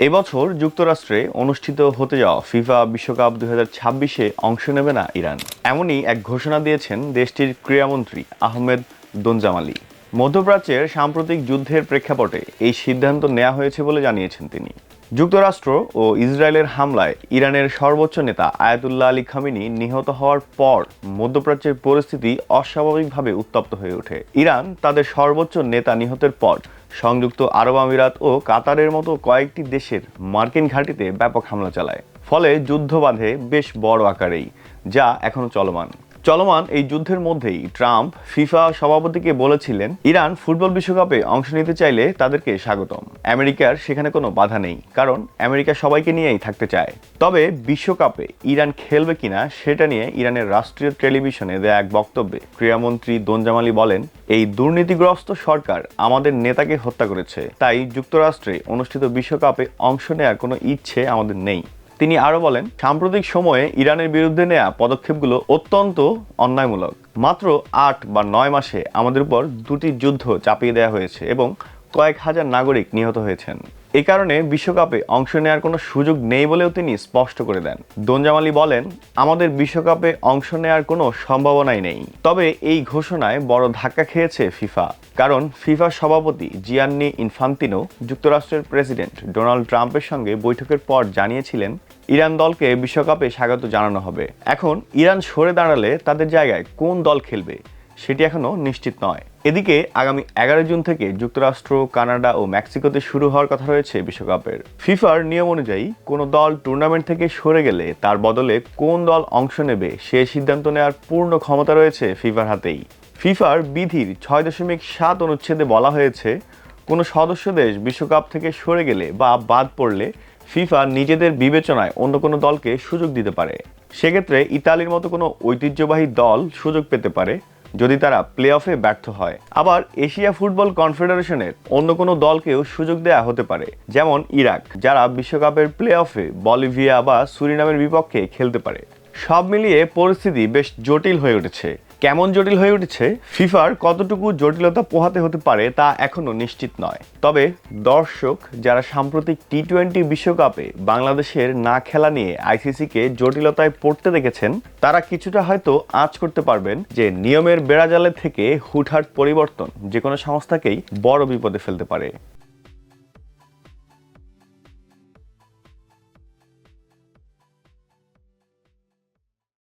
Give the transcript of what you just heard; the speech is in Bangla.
এবছর যুক্তরাষ্ট্রে অনুষ্ঠিত হতে যাওয়া ফিফা বিশ্বকাপ 2026-এ অংশ নেবে না ইরান, এমনই এক ঘোষণা দিয়েছেন দেশটির ক্রীড়ামন্ত্রী আহমেদ দোনজামালি। মধ্যপ্রাচ্যের সাম্প্রতিক যুদ্ধের প্রেক্ষাপটে এই সিদ্ধান্ত নেওয়া হয়েছে বলে জানিয়েছেন তিনি। যুক্তরাষ্ট্র ও ইসরায়েলের হামলায় ইরানের সর্বোচ্চ নেতা আয়াতুল্লাহ আলী খামেনি নিহত হওয়ার পর মধ্যপ্রাচ্যের পরিস্থিতি অস্বাভাবিকভাবে উত্তপ্ত হয়ে ওঠে। ইরান তাদের সর্বোচ্চ নেতা নিহতের পর সংযুক্ত আরব আমিরাত ও কাতারের মতো কয়েকটি দেশের মার্কিন ঘাঁটিতে ব্যাপক হামলা চালায়। ফলে যুদ্ধ বাধে বেশ বড় আকারেই, যা এখনো চলমান এই যুদ্ধের মধ্যেই ট্রাম্প ফিফা সভাপতিকে বলেছিলেন, ইরান ফুটবল বিশ্বকাপে অংশ নিতে চাইলে তাদেরকে স্বাগতম। আমেরিকার সেখানে কোনো বাধা নেই, কারণ আমেরিকা সবাইকে নিয়েই থাকতে চায়। তবে বিশ্বকাপে ইরান খেলবে কিনা সেটা নিয়ে ইরানের রাষ্ট্রীয় টেলিভিশনে দেয়া এক বক্তব্যে ক্রীড়ামন্ত্রী দোনজামালি বলেন, এই দুর্নীতিগ্রস্ত সরকার আমাদের নেতাকে হত্যা করেছে, তাই যুক্তরাষ্ট্রে অনুষ্ঠিত বিশ্বকাপে অংশ নেওয়ার কোনো ইচ্ছে আমাদের নেই। তিনি আরও বলেন, সাম্প্রতিক সময়ে ইরানের বিরুদ্ধে নেওয়া পদক্ষেপগুলো অত্যন্ত অন্যায়মূলক। মাত্র 8 বা 9 মাসে আমাদের উপর 2টি যুদ্ধ চাপিয়ে দেওয়া হয়েছে এবং কয়েক হাজার নাগরিক নিহত হয়েছেন। এ কারণে বিশ্বকাপে অংশ নেওয়ার কোনো সুযোগ নেই বলেও তিনি স্পষ্ট করে দেন। দোনজামালি বলেন, আমাদের বিশ্বকাপে অংশ নেওয়ার কোনো সম্ভাবনাই নেই। তবে এই ঘোষণায় বড় ধাক্কা খেয়েছে ফিফা, কারণ ফিফা সভাপতি জিয়ান্নি ইনফান্তিনো যুক্তরাষ্ট্রের প্রেসিডেন্ট ডোনাল্ড ট্রাম্পের সঙ্গে বৈঠকের পর জানিয়েছিলেন, ইরান দলকে বিশ্বকাপে স্বাগত জানানো হবে। এখন ইরান সরে দাঁড়ালে তাদের জায়গায় কোন দল খেলবে সেটি এখনো নিশ্চিত নয়। এদিকে আগামী 11 জুন থেকে যুক্তরাষ্ট্র, কানাডা ও মেক্সিকোতে শুরু হওয়ার কথা রয়েছে বিশ্বকাপের। ফিফার নিয়ম অনুযায়ী কোনো দল টুর্নামেন্ট থেকে সরে গেলে তার বদলে কোন দল অংশ নেবে সে সিদ্ধান্ত নেওয়ার পূর্ণ ক্ষমতা রয়েছে ফিফার হাতেই। ফিফার বিধির 6.7 অনুচ্ছেদে বলা হয়েছে, কোনো সদস্য দেশ বিশ্বকাপ থেকে সরে গেলে বা বাদ পড়লে ফিফা নিজেদের বিবেচনায় অন্য কোনো দলকে সুযোগ দিতে পারে। সেক্ষেত্রে ইতালির মতো কোনো ঐতিহ্যবাহী দল সুযোগ পেতে পারে যদি তারা প্লে অফে ব্যর্থ হয়। আবার এশিয়া ফুটবল কনফেডারেশনের অন্য কোনো দলকেও সুযোগ দেওয়া হতে পারে, যেমন ইরাক, যারা বিশ্বকাপের প্লে অফে বলিভিয়া বা সুরিনামের বিপক্ষে খেলতে পারে। সব মিলিয়ে পরিস্থিতি বেশ জটিল হয়ে উঠেছে। কেমন জটিল হয়ে উঠেছে, ফিফার কতটুকু জটিলতা পোহাতে হতে পারে তা এখনো নিশ্চিত নয়। তবে দর্শক যারা সাম্প্রতিক টি-20 বিশ্বকাপে বাংলাদেশের না খেলা নিয়ে আইসিসিকে জটিলতায় পড়তে দেখেছেন, তারা কিছুটা হয়তো আঁচ করতে পারবেন যে নিয়মের বেড়াজালে থেকে হুটহাট পরিবর্তন যে কোনো সংস্থাকেই বড় বিপদে ফেলতে পারে।